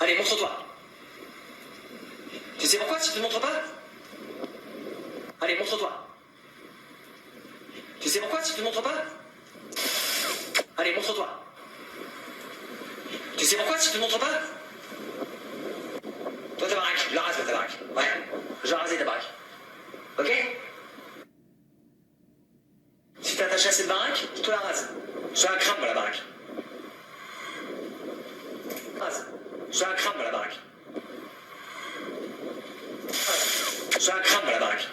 Allez, montre-toi. Tu sais pourquoi si tu ne montres pas? Allez, montre-toi. Tu sais pourquoi si tu ne montres pas? Allez, montre-toi. Tu sais pourquoi si tu ne montres pas? Toi, ta baraque, je la rase, ta baraque. Ouais, je vais raser ta baraque. Ok? Si t'es attaché à cette baraque, je te la rase. Je la crame, la baraque. Rase. Je la crame, la baraque. Rase. Je la crame, la baraque.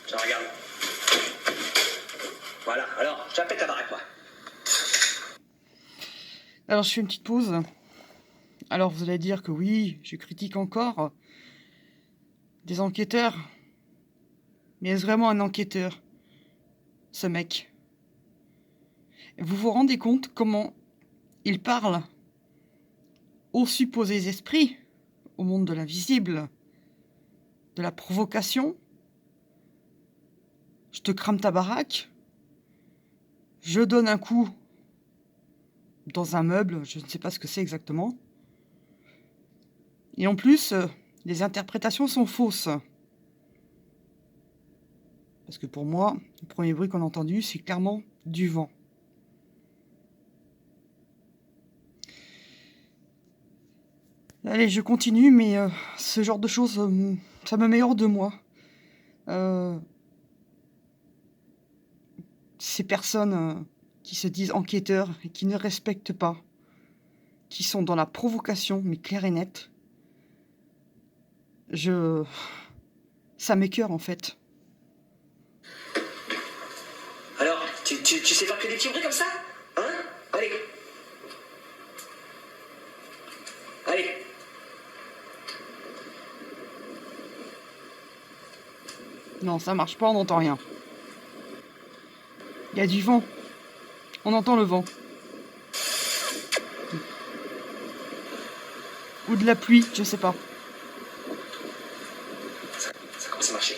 Je regarde. Voilà, alors, je la pète ta baraque, moi. Alors, je fais une petite pause. Alors, vous allez dire que oui, je critique encore des enquêteurs. Mais est-ce vraiment un enquêteur, ce mec? Vous vous rendez compte comment il parle aux supposés esprits, au monde de l'invisible, de la provocation? Je te crame ta baraque, je donne un coup dans un meuble, je ne sais pas ce que c'est exactement. Et en plus, les interprétations sont fausses. Parce que pour moi, le premier bruit qu'on a entendu, c'est clairement du vent. Allez, je continue, mais ce genre de choses, ça me met hors de moi. Ces personnes qui se disent enquêteurs et qui ne respectent pas, qui sont dans la provocation, mais claire et nette, ça m'écœure en fait. Alors, tu sais faire que des petits bruits comme ça? Hein? Allez. Allez. Non, ça marche pas, on n'entend rien. Il y a du vent. On entend le vent. Ou de la pluie, je sais pas. Ça commence à marcher.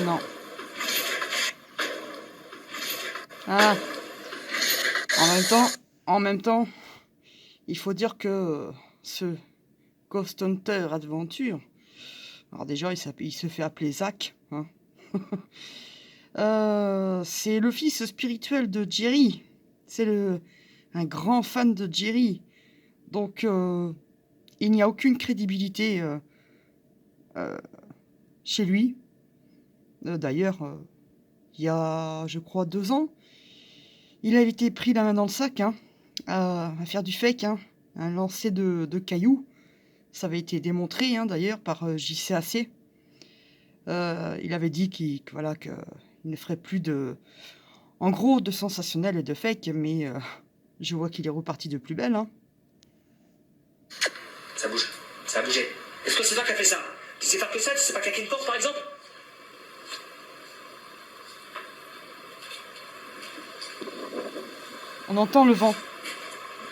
Non. Ah. En même temps, il faut dire que ce Ghost Hunter Adventure, alors déjà, il se fait appeler Zach, hein. C'est le fils spirituel de Jerry. C'est un grand fan de Jerry. Donc, il n'y a aucune crédibilité chez lui. D'ailleurs, il y a, je crois, 2 ans, il a été pris la main dans le sac, hein, à faire du fake, hein, un lancer de cailloux. Ça avait été démontré, hein, d'ailleurs, par JCAC. Il avait dit voilà, qu'il ne ferait plus en gros, de sensationnel et de fake, mais je vois qu'il est reparti de plus belle, hein. Ça bouge. Ça a bougé. Est-ce que c'est toi qui as fait ça? Tu sais faire que ça? Tu sais pas claquer une porte, par exemple? On entend le vent.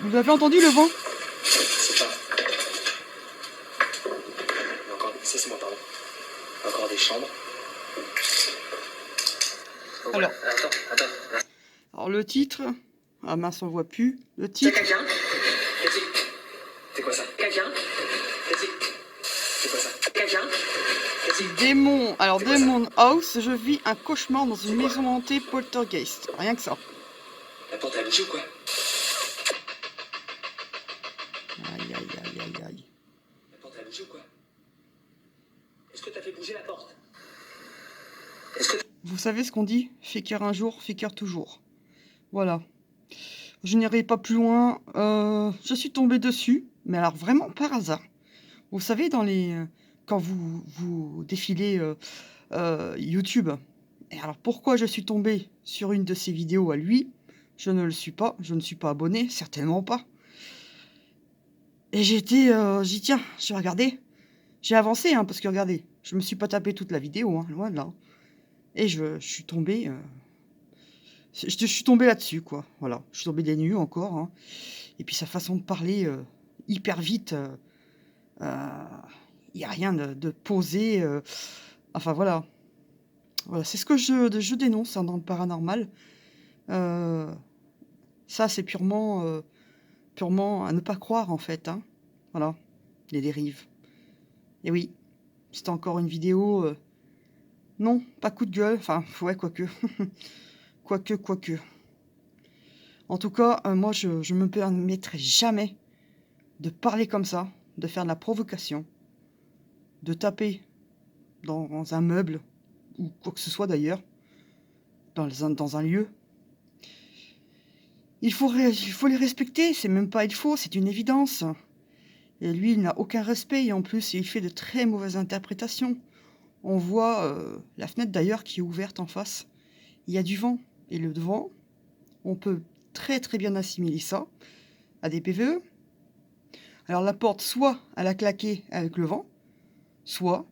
Vous avez entendu le vent? C'est pas. Encore. Ça, c'est moi, pardon. Encore des chambres. Oh, voilà. Alors, Attends. alors le titre... Ah mince, on voit plus. Le C'est titre... quelqu'un? Qu'est-ce que c'est quoi ça? Quelqu'un? Qu'est-ce que c'est quoi ça? Quelqu'un? Qu'est-ce que Démon. Alors, C'est quoi ça? Demon House, je vis un cauchemar dans une quoi? maison hantée poltergeist. Rien que ça. La porte a bougé ou quoi? Aïe, aïe, aïe, aïe, aïe. La porte a bougé ou quoi? Est-ce que t'as fait bouger la porte? Vous savez ce qu'on dit? Fait cœur un jour, fait cœur toujours. Voilà. Je n'irai pas plus loin. Je suis tombée dessus, mais alors vraiment par hasard. Vous savez, quand vous défilez YouTube. Et alors pourquoi je suis tombée sur une de ses vidéos à lui? Je ne le suis pas. Je ne suis pas abonné, certainement pas. Et j'ai dit tiens, je vais regarder. J'ai avancé, hein, parce que regardez, je me suis pas tapé toute la vidéo, hein, loin de là. Et je suis tombée... je suis tombée là-dessus, quoi. Voilà, je suis tombée des nues encore, hein. Et puis sa façon de parler hyper vite, il n'y a rien de posé. Enfin voilà. Voilà, c'est ce que je dénonce, hein, dans le paranormal. Ça, c'est purement purement à ne pas croire en fait, hein. Voilà, les dérives. Et oui, c'était encore une vidéo, non, pas coup de gueule, enfin, ouais, quoique. Quoique. En tout cas, moi, je me permettrai jamais de parler comme ça, de faire de la provocation, de taper dans un meuble, ou quoi que ce soit d'ailleurs, dans un lieu. Il faut les respecter, c'est même pas il faut, c'est une évidence. Et lui, il n'a aucun respect et en plus, il fait de très mauvaises interprétations. On voit, la fenêtre d'ailleurs qui est ouverte en face. Il y a du vent et le vent, on peut très, très bien assimiler ça à des PVE. Alors la porte, soit elle a claqué avec le vent, soit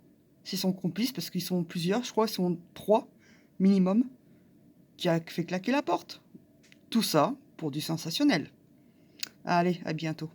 c'est son complice, parce qu'ils sont plusieurs, je crois, ils sont 3 minimum, qui a fait claquer la porte. Tout ça pour du sensationnel. Allez, à bientôt.